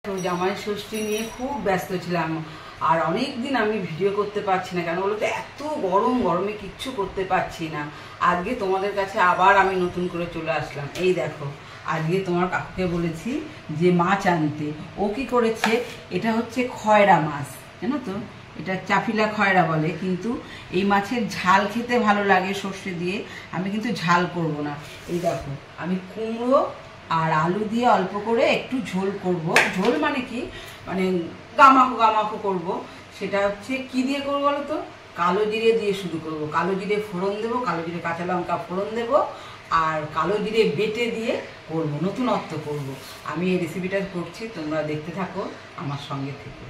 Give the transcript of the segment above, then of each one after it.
তো জামাই ষষ্ঠী নিয়ে খুব ব্যস্ত ছিলাম আর অনেক দিন আমি ভিডিও করতে পারছি না, কেন বলতো এত গরমে কিচ্ছু করতে পারছি না। আজকে তোমাদের কাছে আবার আমি নতুন করে চলে আসলাম। এই দেখো, আজকে তোমার কাকুকে বলেছি যে মাছ আনতে। ও কি করেছে, এটা হচ্ছে খয়রা মাছ, জানো তো, এটা চাপিলা খয়রা বলে, কিন্তু এই মাছের ঝাল খেতে ভালো লাগে সর্ষে দিয়ে। আমি কিন্তু ঝাল করব না। এই দেখো, আমি কুমড়ো আর আলু দিয়ে অল্প করে একটু ঝোল করব। ঝোল মানে কি, মানে গামাখো করব। সেটা হচ্ছে কি দিয়ে করবো বলো তো, কালো জিরে দিয়ে শুরু করব। কালো জিরে ফোড়ন দেবো, কালো জিরে কাঁচা লঙ্কা ফোড়ন দেবো, আর কালো জিরে বেটে দিয়ে করব, নতুনত্ব করব। আমি এই রেসিপিটা করছি, তোমরা দেখতে থাকো আমার সঙ্গে থেকে।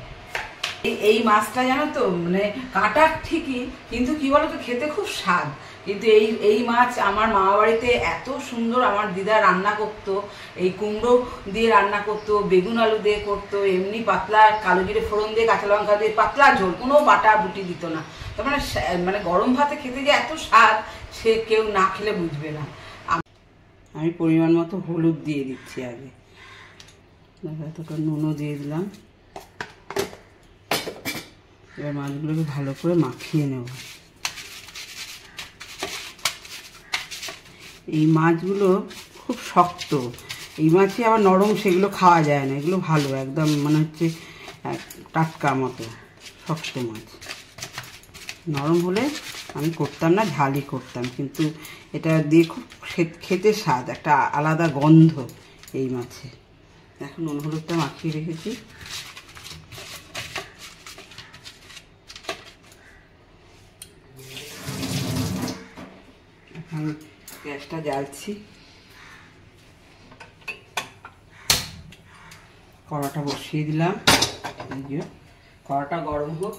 এই মাছটা জানো তো, মানে কাটা ঠিকই, কিন্তু কি বলো তো, খেতে খুব স্বাদ। কিন্তু এই মাছ আমার মামা বাড়িতে এত সুন্দর আমার দিদা রান্না করতো। এই কুমড়ো দিয়ে রান্না করতো, বেগুন আলু দিয়ে করতো, এমনি পাতলা কালো জিরে ফোড়ন দিয়ে কাঁচা লঙ্কা দিয়ে পাতলা ঝোল, কোনো বাটা বুটি দিত না। তার মানে গরম ভাতে খেতে যে এত স্বাদ, সে কেউ না খেলে বুঝবে না। আমি পরিমাণ মতো হলুদ দিয়ে দিচ্ছি আগে, এতটা নুনও দিয়ে দিলাম। এবার মাছগুলোকে ভালো করে মাখিয়ে নেব। এই মাছগুলো খুব শক্ত, এই মাছই আবার নরম, সেগুলো খাওয়া যায় না। এগুলো ভালো, একদম মনে হচ্ছে টাটকা মতো শক্ত মাছ। নরম হলে আমি করতাম না, ঝালই করতাম, কিন্তু এটা দিয়ে খুব খেতে স্বাদ, একটা আলাদা গন্ধ এই মাছে। এখন নুন হলুদটা মাখিয়ে রেখেছি। এখন গ্যাসটা জ্বালছি, কড়াটা বসিয়ে দিলাম। এই যে কড়াটা গরম হোক,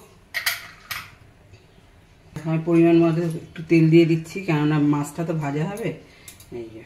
আমি পরিমাণ মতো একটু তেল দিয়ে দিচ্ছি, কেননা মাছটা তো ভাজা হবে। এই যে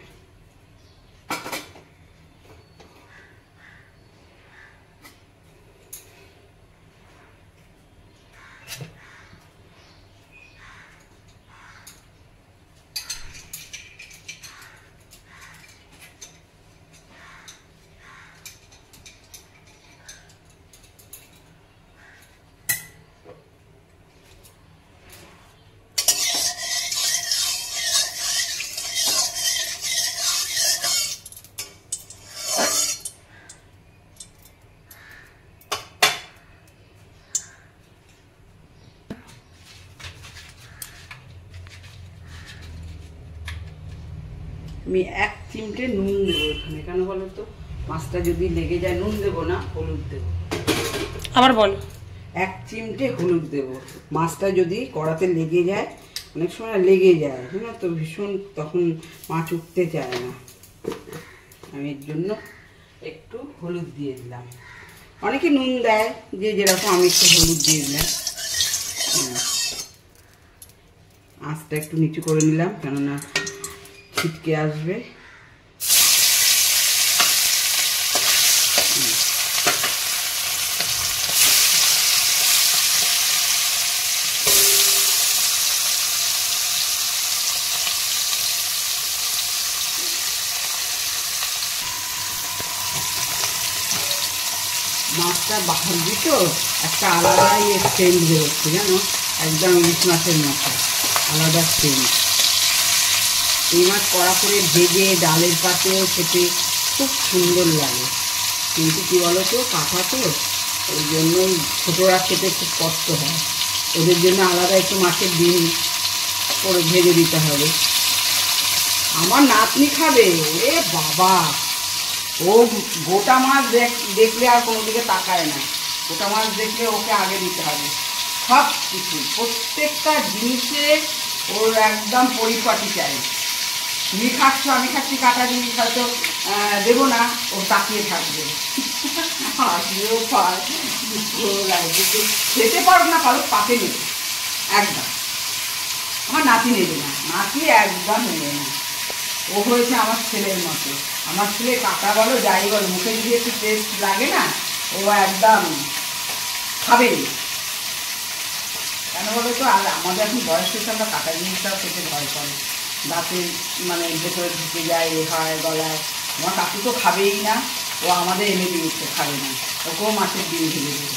আমি 1 চিমটে নুন দেবো এখানে, কেন বলো তো, মাছটা যদি লেগে যায়। নুন দেবো না, হলুদ দেবো। আবার বল। 1 চিমটে হলুদ দেবো। মাছটা যদি কড়াতে লেগে যায়, অনেক সময় লেগে যায়, হ্যাঁ, তো ভীষণ, তখন মাছ উঠতে চায় না। আমি এর জন্য একটু হলুদ দিয়ে দিলাম। অনেকে নুন দেয়, যে যেরকম, আমি একটু হলুদ দিয়ে দিলাম। আঁচটা একটু নিচু করে নিলাম, কেননা ছিটকে আসবে। মাছটা ভাজছি তো, একটা আলাদাই সেন্ট বেরোচ্ছে, জানো, একদম ইলিশ মাছের মতো আলাদা সেন্ট। এই মাছ কড়া করে ভেজে ডালের পাতেও খেতে খুব সুন্দর লাগে, কিন্তু কি বলো তো, কাঁচা তো, ওই জন্যই ছোটরা খেতে খুব কষ্ট হয়। ওদের জন্য আলাদা একটু মাছের ডিম করে ভেজে দিতে হবে। আমার নাতনি খাবে, ওরে বাবা, ও গোটা মাছ দেখলে আর কোনো দিকে তাকায় না। গোটা মাছ দেখলে ওকে আগে দিতে হবে। সব কিছু, প্রত্যেকটা জিনিসে ওর একদম পরিপাটি চাই। তুমি খাচ্ছ, আমি খাচ্ছি, কাটা জিনিস হয়তো দেবো না, ও তাকিয়ে থাকবে। হাসিও পায়, খেতে পারো না পারো, পাতে নেবে একদম। আমার নাতি নেবে না, নাতি একদম নেবে না। ও হয়েছে আমার ছেলের মতো। আমার ছেলে কাটা বলো যাই বলো, মুখে যদি একটু টেস্ট লাগে না, ও একদম খাবে। কেন বলো তো, আর আমাদের এখন বয়স হয়েছে, আমরা কাটা জিনিসটাও খেতে ভয় করে। দাঁতে মানে ভেতরে ঢুকে যায়, এ হয়, গলায়, আমার কাকু তো খাবেই না, ও আমাদের এনে দিয়েছে, খাবে না, ওকেও মাছের ডিম ভেজে দেবো।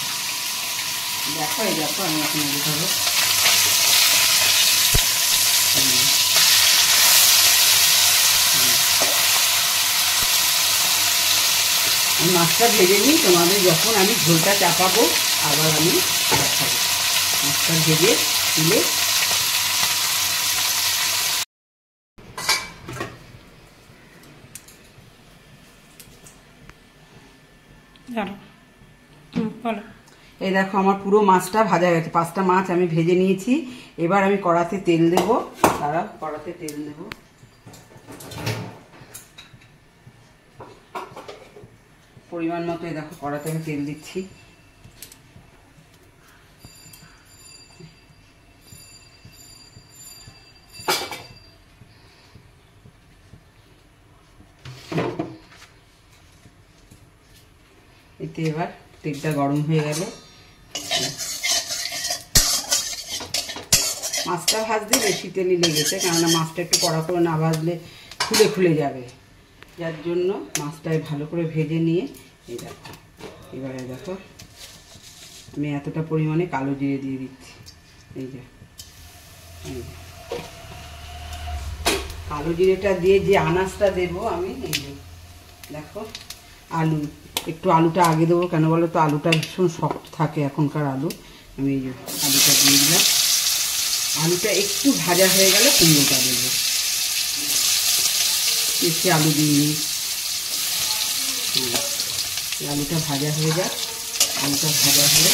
দেখো এই দেখো আমি এখন দেখাবো। আমি মাছটা ভেজে নিই, তোমাদের যখন আমি ঝোলটা চাপাবো আবার আমি দেখাবো। মাছটা ভেজে তুলে বলো। এই দেখো আমার পুরো মাছটা ভাজা গেছে, 5টা মাছ আমি ভেজে নিয়েছি। এবার আমি কড়াতে তেল দেবো, তারা কড়াতে তেল দেবো। পরিমাণ মতো এই দেখো কড়াতে আমি তেল দিচ্ছি। এতে এবার তেলটা গরম হয়ে গেল। মাছটা ভাজতে বেশি তেলই লেগেছে, কেননা মাছটা একটু কড়া করে না ভাজলে খুলে খুলে যাবে, যার জন্য মাছটায় ভালো করে ভেজে নিয়ে এই দেখো এবারে দেখো আমি এতটা পরিমাণে কালো জিরে দিয়ে দিচ্ছি। এই যে কালো জিরেটা দিয়ে যে আনাজটা দেবো আমি, এই যে দেখো আলু, একটু আলুটা আগে দেবো, কেন বলো তো আলুটা ভীষণ শক্ত থাকে এখনকার আলু। আমি এই যে আলুটা দিয়ে দিলাম। আলুটা একটু ভাজা হয়ে গেলে কুমড়োটা দেবো, বেশি আলু দিইনি। আলুটা ভাজা হয়ে যাক, আলুটা ভাজা হলে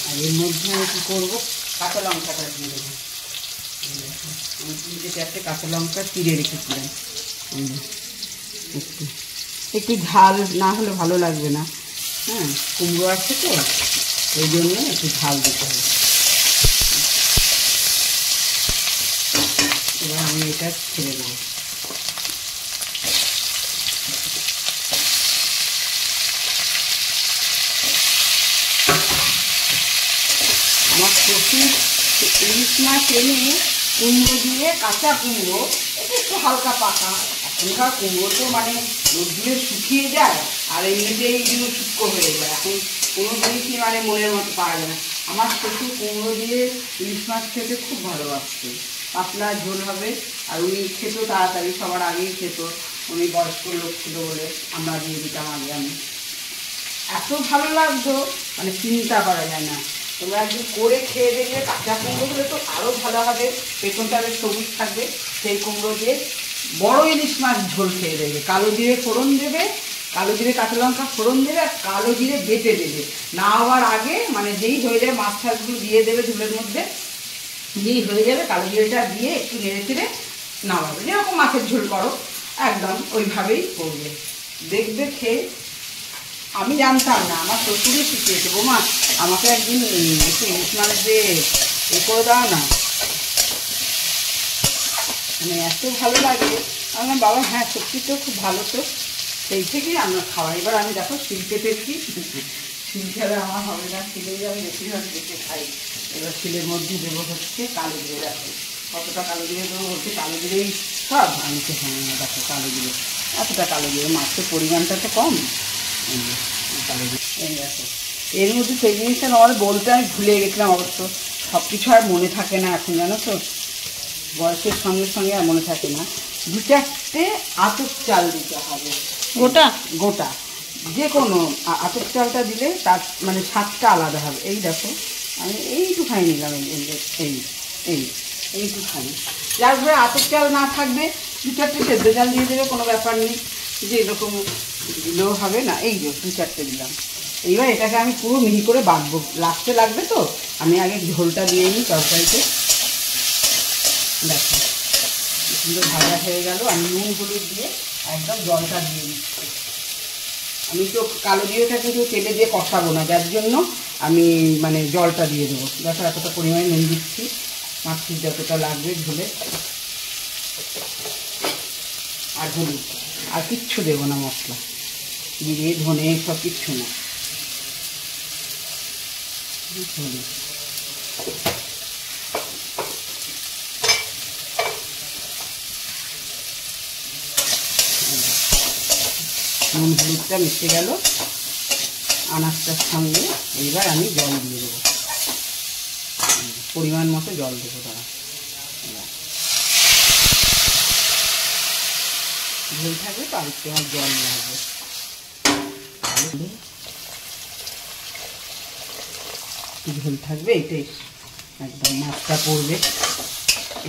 আর এর মধ্যে আমি কী করবো, কাঁচা লঙ্কাটা দিয়ে দেবো। আমি 3-4টে কাঁচা লঙ্কা চিড়ে রেখেছিলাম। একটু একটু ঝাল না হলে ভালো লাগবে না, হ্যাঁ কুমড়ো আছে তো ওই জন্য একটু ঝাল দিতে হবে। এবার আমি এটা ছেড়ে দেবো। আমার শ্বশুর ইলিশ মাছ এনে কুমড়ো দিয়ে, কাঁচা কুমড়ো, এটা একটু হালকা পাকা, এখনকার কুমড়ো তো মানে রোদ দিয়ে শুকিয়ে যায় আর এমনিতেই এইগুলো শুষ্ক হয়ে যায়, এখন কোনো জিনিসই মানে মনের মতো পাওয়া যায় না। আমার শ্বশুর কুমড়ো দিয়ে ইলিশ মাছ খেতে খুব ভালোবাসতো, পাতলা ঝোল হবে, আর উনি খেত তাড়াতাড়ি, সবার আগেই খেত, উনি বয়স্ক লোক ছিল বলে আমরা দিয়ে দিতাম আগে। আমি এত ভালো লাগতো মানে চিন্তা করা যায় না। তোমরা একদিন করে খেয়ে দেখলে, কাঁচা কুমড়ো হলে তো আরও ভালো হবে, পেছনটা বেশ সবুজ থাকবে। সেই কুমড়ো দিয়ে বড় ইলিশ মাছ ঝোল খেয়ে দেবে, কালো জিরে ফোড়ন দেবে, কালো জিরে কাঁচা লঙ্কা ফোড়ন দেবে, আর কালো জিরে বেটে দেবে, না হওয়ার আগে মানে যেই হয়ে যাবে মাছ টাছগুলো দিয়ে দেবে ঝোলের মধ্যে, যেই হয়ে যাবে কালো জিরেটা দিয়ে একটু নেড়ে চেড়ে নামাবে, যেরকম মাছের ঝোল করো একদম ওইভাবেই করবে, দেখবে খেয়ে। আমি জানতাম না, আমার শ্বশুরই শিখিয়েছে, বৌমা আমাকে একদিন একটু ইলিশ মাছ দিয়ে এ করে দাও না, মানে এত ভালো লাগে। আমার বাবা হ্যাঁ সত্যি তো খুব ভালো, তো সেই থেকেই আমরা খাওয়া। এবার আমি দেখো শিল পেতেছি, শিল ছাড়া আমার হবে না, শিলেই আমি বেশিরভাগ দেখে খাই। এবার শিলের মধ্যে দেবো হচ্ছে কালো জিরে, দেখো কতটা কালো জিরে দেবো, হচ্ছে কালো জিরেই সব, আমি তো হ্যাঁ দেখো কালো জিরে, এতটা কালো জিরে, মাছের পরিমাণটা তো কম, কালো জিরে এই দেখো। এর মধ্যে সেই জিনিসটা আমার বলতে আমি ভুলে গেছিলাম, অবশ্য সব কিছু আর মনে থাকে না এখন, জানো তো বয়সের সঙ্গে সঙ্গে আর মনে থাকে না। 2-4টে আতপ চাল দিতে হবে, গোটা গোটা, যে কোনো আতপ চালটা দিলে তার মানে স্বাদটা আলাদা হবে। এই দেখো আমি এইটুখানি নিলাম, এই এই এইটুখানি, যার ঘরে আতপ চাল না থাকবে 2-4টে সেদ্ধ চাল দিয়ে দেবে, কোনো ব্যাপার নেই, যে এরকম দিলেও হবে না। এই যে 2-4টে দিলাম। এইবার এটাকে আমি পুরো মিহি করে বাটবো, লাস্টে লাগবে তো, আমি আগে ঝোলটা দিয়ে নিই তরকারিতে। দেখো সুন্দর ভাজা হয়ে গেল, আমি নুন হলুদ দিয়ে একদম জলটা দিয়ে দিচ্ছি। আমি তো কালো জিরেটা কিন্তু তেলে দিয়ে কষাবো না, যার জন্য আমি মানে জলটা দিয়ে দেবো। দেখো এতটা পরিমাণে নুন দিচ্ছি, মাছটি যতটা লাগবে ঝোলে, আর হলুদ, আর কিচ্ছু দেবো না, মশলা জিরে ধনে সব কিচ্ছু না, হলুদ। নুন হলুদটা মিশে গেল আনাজটার সঙ্গে। এইবার আমি জল দিয়ে দেবো, পরিমাণ মতো জল দেবো। তারা ঝোল থাকবে তো আরেকটু আমার জল লাগবে। ঝোল থাকবে, এটাই একদম মাছটা পড়বে।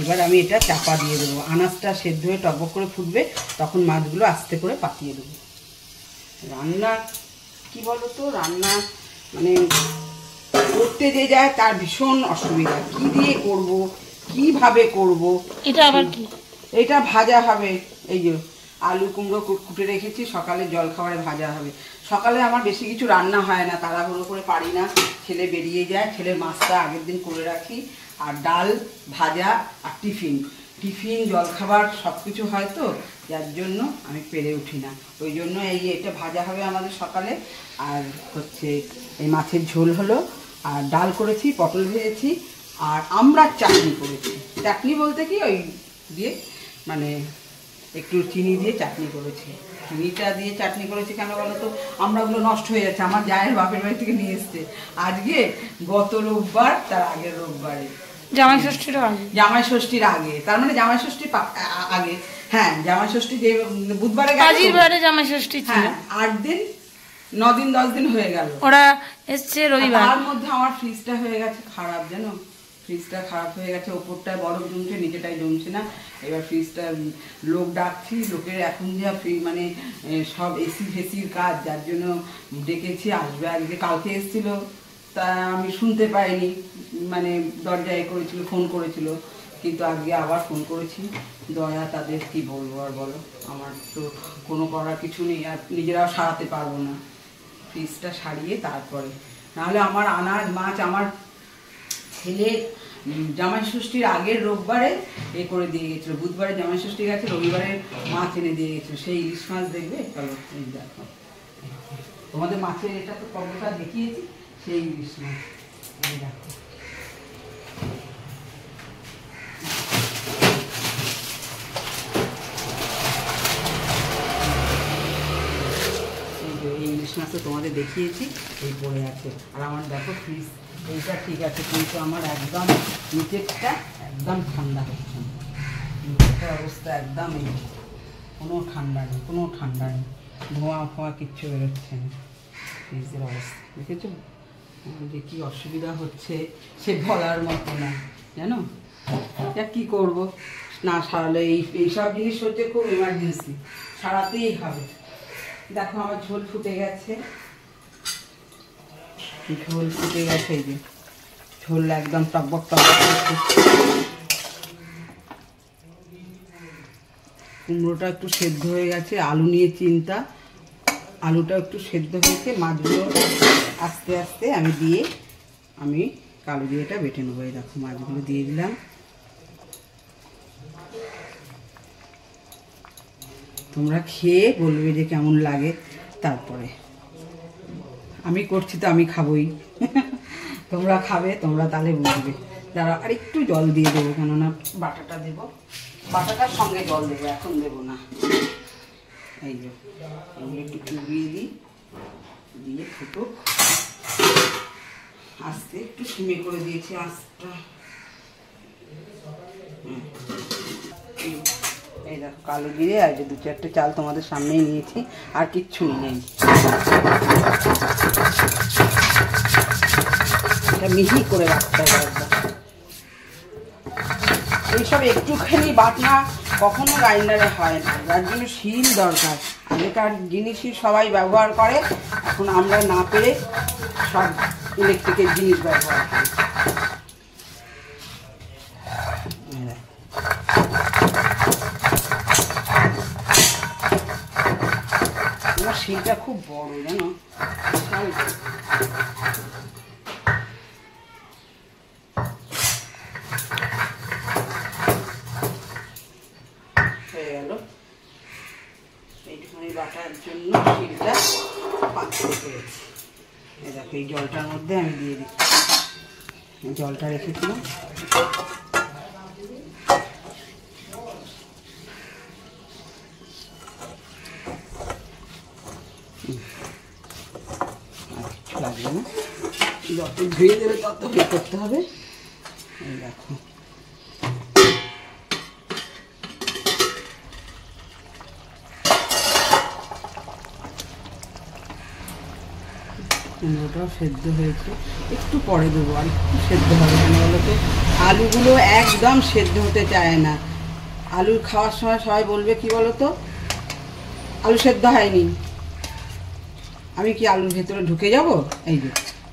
এবার আমি এটা চাপা দিয়ে দেবো, আনাজটা সেদ্ধ হয়ে টকবক করে ফুটবে, তখন মাছগুলো আস্তে করে পাতিয়ে দেবো। রান্না কি বলো তো, রান্না মানে করতে যে যায় তার ভীষণ অসুবিধা, কি দিয়ে করব, কিভাবে করব। এটা আবার কি? এটা ভাজা হবে, এই যে আলু কুমড়ো কুটে রেখেছি, সকালে জল খাবারে ভাজা হবে। সকালে আমার বেশি কিছু রান্না হয় না, তাড়াহুড়ো করে পারি না, ছেলে বেরিয়ে যায়, ছেলের মাছটা আগের দিন করে রাখি, আর ডাল ভাজা আর টিফিন জলখাবার সব কিছু হয় তো, যার জন্য আমি পেরে উঠি না। ওই জন্য এটা ভাজা হবে আমাদের সকালে। আর হচ্ছে এই মাছের ঝোল হলো, আর ডাল করেছি, পটল ভেজেছি, আর আমরা চাটনি করেছি। চাটনি বলতে কি ওই দিয়ে মানে একটু চিনি দিয়ে চাটনি করেছি। চিনিটা দিয়ে চাটনি করেছি কেন বলো তো, আমরাগুলো নষ্ট হয়ে যাচ্ছে, আমার জায়ের বাপের বাড়ি থেকে নিয়ে এসছে আজকে, গত রোববার তার আগের রোববারে, জামাই ষষ্ঠীর আগে। জামাই ষষ্ঠীর আগে, তার মানে জামাই ষষ্ঠীর আগে, হ্যাঁ জামাই ষষ্ঠী যে বুধবারে কাজীর বারে জামাই ষষ্ঠী ছিল, 8 দিন 9 দিন 10 দিন হয়ে গেল, ওরা এসছে রবিবার। তার মধ্যে আমার ফ্রিজটা হয়ে গেছে খারাপ, জানো ফ্রিজটা খারাপ হয়ে গেছে, ওপরটায় বরফ জমছে, নিচেটায় জমছে না। এবার ফ্রিজটা লোক ডাকছি, লোকের এখন যা মানে সব এসি ফেসির কাজ, যার জন্য ডেকেছি, আসবে আজকে, কালকে এসেছিল, তা আমি শুনতে পাইনি, মানে দরজায় করেছিল, ফোন করেছিল, কিন্তু আজকে আবার ফোন করেছি। দয়া তাদের, কি বলবো আর বলো, আমার তো কোনো করার কিছু নেই, আর নিজেরাও সারাতে পারবো না। ফ্রিজটা সারিয়ে তারপরে, নাহলে আমার আনাজ মাছ আমার ছেলে জামাই ষষ্ঠীর আগের রোববারে করে দিয়ে গেছিলো, বুধবারে জামাই ষষ্ঠী গেছে, রবিবারে মাছ এনে দিয়ে গেছিলো, সেই ইলিশ মাছ দেখবে, চলো এই দেখো তোমাদের মাছের এটা তো পর্বটা দেখিয়েছি, সেই ইলিশ মাছ এই দেখো। এই ইলিশ মাছটা তোমাদের দেখিয়েছি, এই পড়ে আছে। আর আমার দেখো ফ্রিজ এইটা ঠিক আছে, কিন্তু আমার একদম নিচেরটা একদম ঠান্ডা হচ্ছে না, নিচেরটার অবস্থা একদম কোনো ঠান্ডা নেই, ধোঁয়া ফোঁয়া কিচ্ছু বেরোচ্ছে না। ফ্রিজের অবস্থা দেখেছো যে কী অসুবিধা হচ্ছে, সে বলার মতো না, জানো। এটা কী করবো, না সারালে এইসব জিনিস হচ্ছে খুব এমার্জেন্সি, সারাতেই হবে। দেখো আমার ঝোল ফুটে গেছে, এই যে ঝোল একদম টকবক কুমড়োটা একটু সেদ্ধ হয়ে গেছে, আলু নিয়ে চিন্তা, আলুটা একটু সেদ্ধ হয়েছে, মাছগুলো আস্তে আস্তে আমি কালো জিরেটা বেটে নেবো। এই দেখো মাছগুলো দিয়ে দিলাম, তোমরা খেয়ে বলবে যে কেমন লাগে। তারপরে আমি করছি তো আমি খাবোই, তোমরা খাবে, তোমরা তাহলে বুঝবে। দাঁড়া আর একটু জল দিয়ে দেবো, কেননা বাটাটা দেবো, বাটাটার সঙ্গে জল দেবো, এখন দেবো না। এই যে এগুলো একটু চুবিয়ে দিই, দিয়ে ফুটুক আস্তে, একটু সিমে করে দিয়েছি আঁচটা। এই দেখো কালো জিরে আর যে 2-4টে চাল তোমাদের সামনেই নিয়েছি, আর কিচ্ছু নেই। এটা মিহি করে রাখতে হবে একদম। এইসব একটুখানি বাটনা কখনো গ্রাইন্ডারে হয় না, যার জন্য শিল দরকার। আগেকার জিনিসই সবাই ব্যবহার করে, এখন আমরা না পেরে সব ইলেকট্রিকের জিনিস ব্যবহার করি। আমার শিলটা খুব বড়, জানো, হয়ে গেল। এইটুখানি বাটার জন্য শিলটা পাততে পেরেছি। এই দেখো এই জলটার মধ্যে আমি দিয়ে দিচ্ছি, জলটা রেখেছিলাম। আর কিছু লাগবে না, যত ধুয়ে দেবে তত ইয়ে করতে হবে। এই দেখো কুমড়োটাও সেদ্ধ হয়েছে, একটু পরে দেবো, আর একটু সেদ্ধ হবে। কেন বলো তো, আলুগুলো একদম সেদ্ধ হতে চায় না। আলু খাওয়ার সময় সবাই বলবে কি বলো তো, আলু সেদ্ধ হয়নি। আমি কি আলুর ভেতরে ঢুকে যাব? এই যে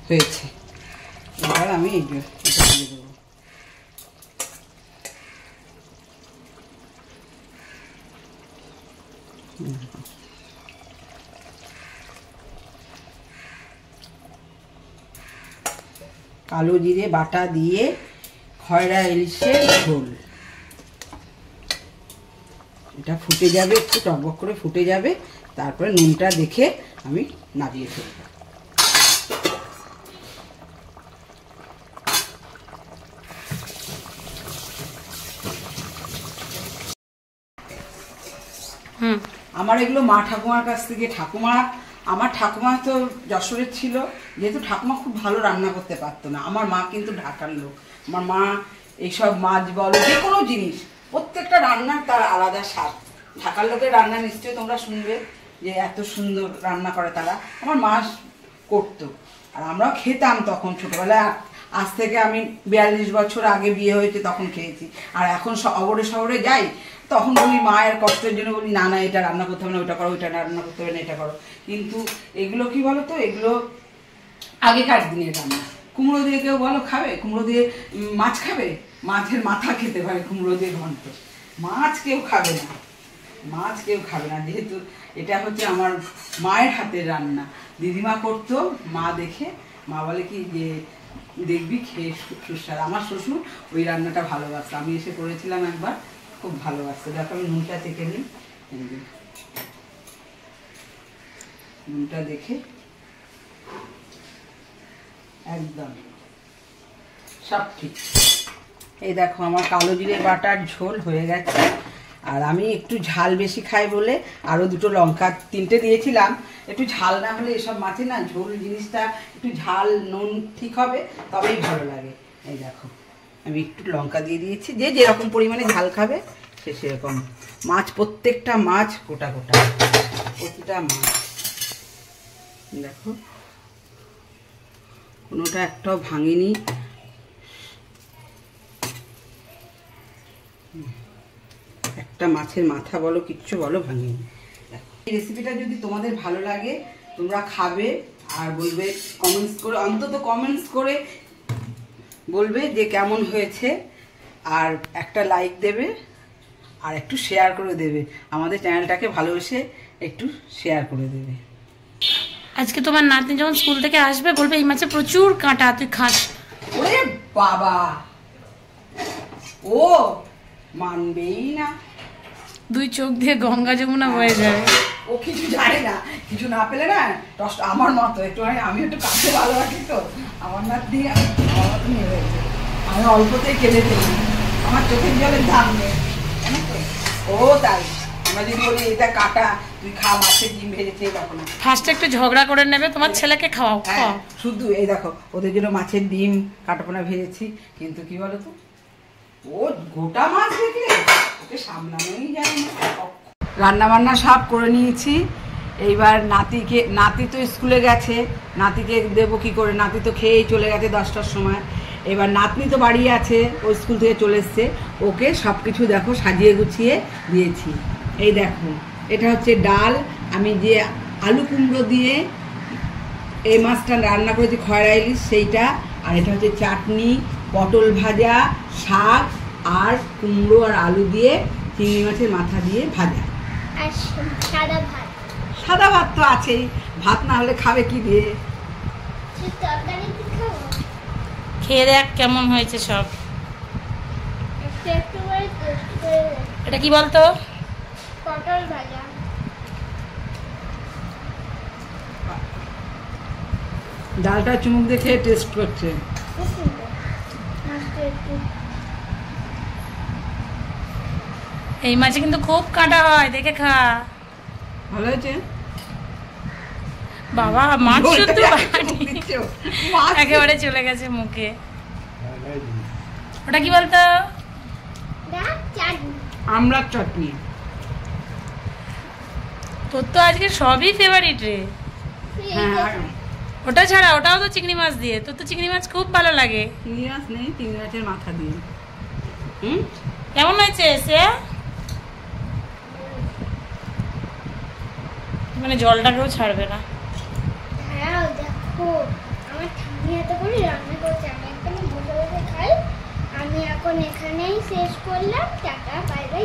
হয়েছে, এবার আমি এই যে এটা দিয়ে দেবো। কালো জিরে বাটা দিয়ে খয়রা ইলিশের ঝোল। এটা ফুটে যাবে, একটু টকবক করে ফুটে যাবে, তারপরে নুনটা দেখে আমি নামিয়ে ফেলব। আমার এগুলো মা ঠাকুমার কাছ থেকে, আমার ঠাকুমা তো যশোরের ছিল, যেহেতু ঠাকুমা খুব ভালো রান্না করতে পারতো না। আমার মা কিন্তু ঢাকার লোক। আমার মা এইসব মাছ বলো, যে কোনো জিনিস, প্রত্যেকটা রান্নার তার আলাদা স্বাদ। ঢাকার লোকের রান্না নিশ্চয়ই তোমরা শুনবে যে এত সুন্দর রান্না করে তারা। আমার মা করতো, আর আমরাও খেতাম তখন ছোটবেলায়। আজ থেকে আমি 42 বছর আগে বিয়ে হয়েছে, তখন খেয়েছি। আর এখন শহরে শহরে যাই, তখন বলি মায়ের কষ্টের জন্য বলি না না এটা রান্না করতে হবে না, ওইটা করো, ওইটা রান্না করতে হবে না, এটা করো। কিন্তু এগুলো কি বলো তো, এগুলো আগেকার দিনের রান্না। কুমড়ো দিয়ে কেউ বলো খাবে, কুমড়ো দিয়ে মাছ খাবে, মাছের মাথা খেতে পারে কুমড়ো দিয়ে ঘন্ট। মাছ কেউ খাবে না, মাছ কেউ খাবে না, যেহেতু এটা হচ্ছে আমার মায়ের হাতের রান্না। দিদিমা করতো, মা দেখে মা বলে কি যে দেখবি খেয়ে সুস্বাদ। আমার শ্বশুর ওই রান্নাটা ভালোবাসতো, আমি এসে করেছিলাম একবার, খুব ভালোবাসতো। দেখো আমি নুনটা চেখে নিই, নুনটা দেখে একদম সব ঠিক। এই দেখো আমার কালো জিরে বাটার ঝোল হয়ে গেছে। আর আমি একটু ঝাল বেশি খাই বলে আরও 2টো লঙ্কা 3টে দিয়েছিলাম। একটু ঝাল না হলে এসব মাছে না, ঝোল জিনিসটা একটু ঝাল নুন ঠিক হবে, তবেই ভালো লাগে। এই দেখো আমি একটু লঙ্কা দিয়ে দিয়েছি, যে যেরকম পরিমাণে ঝাল খাবে সে সেরকম। মাছ, প্রত্যেকটা মাছ গোটা গোটা, প্রতিটা মাছ দেখো কোনোটা একটাও ভাঙেনি। একটা মাছের মাথা বলো কিচ্ছু বলো ভাঙেনি। এই রেসিপিটা যদি তোমাদের ভালো লাগে তোমরা খাবে, আর বলবে কমেন্টস করে, অন্তত কমেন্টস করে বলবে যে কেমন হয়েছে। আর একটা লাইক দেবে, আর একটু শেয়ার করে দেবে। আমাদের চ্যানেলটাকে ভালোবেসে একটু শেয়ার করে দেবে। আজকে তোমার নাতনি যখন স্কুল থেকে আসবে বলবে এই মাছে প্রচুর কাঁটা, তুই খাস। ওরে বাবা, ও মানবেই না। 2 চোখ দিয়ে গঙ্গা যমুনা বয়ে যাবে। ও কিছু জানে না, কিছু না পেলে না টস্ট আমার মতো একটু, আমি একটু কাছে ভালোবাসি তো, আমার নাতনি আমার মতো নিয়ে হয়েছে। আমি অল্পতেই কেঁদে ফেলি, আমার চোখের জলের দাম নেই, জানো তো। ও তাই আমরা যদি বলি এটা কাটা, তুই খা, মাছের ডিম ভেজেছে, দেখো না ফার্স্টে একটু ঝগড়া করে নেবে, তোমার ছেলেকে খাওয়াও। হ্যাঁ শুধু এই দেখো ওদের জন্য মাছের ডিম কাটাপোনা ভেজেছি, কিন্তু কি বলতো ও গোটা মাছ দেখলে ওকে সামলানোই যায় না। রান্না বান্না সব করে নিয়েছি, এইবার নাতি তো স্কুলে গেছে, নাতিকে দেবো কি করে, নাতি তো খেয়েই চলে গেছে 10টার সময়। এবার নাতনি তো বাড়ি আছে, ও স্কুল থেকে চলে এসছে, ওকে সব কিছু দেখো সাজিয়ে গুছিয়ে দিয়েছি। এই দেখো এটা হচ্ছে ডাল, আমি যে আলু কুমড়ো দিয়ে এই মাছটা রান্না করেছি খয়রা ইলিশ সেইটা, আর এটা হচ্ছে চাটনি, পটল ভাজা, শাক, আর কুমড়ো আর আলু দিয়ে চিংড়ি মাছের মাথা দিয়ে ভাজা। সাদা ভাত তো আছেই, ভাত না হলে খাবে কি দিয়ে। খেয়ে দেখ কেমন হয়েছে সব। এটা কি বলতো? পটল ভাজা। ডালটা চুমুক দেখে টেস্ট করছে। এই মাছে কিন্তু খুব কাঁটা হয়, দেখে খা। ভালো হয়েছে। বাবা মাছ শুদ্ধ দিচ্ছো। মাছ একেবারে চলে গেছে মুখে। ওটা কি বলতো? ডাক চাটনি। আমড়ার চাটনি। তোর তো আজকে সবই ফেভারিট রে। হ্যাঁ, ওটা ছাড়া ওটাও তো চিংড়ি মাছ দিয়ে, তোর তো চিংড়ি মাছ খুব ভালো লাগে। চিংড়ি মাছ নেই, চিংড়ি মাছের মাথা দিয়ে। কেমন হয়েছে সে? মানে জলটাকেও ছাড়বে না। হ্যাঁ দেখো আমার ঠাম্মি এত করে রান্না করছে, আমি একদম বসে বসে খাই। আমি এখন এখানেই শেষ করলাম, টাটা বাই বাই।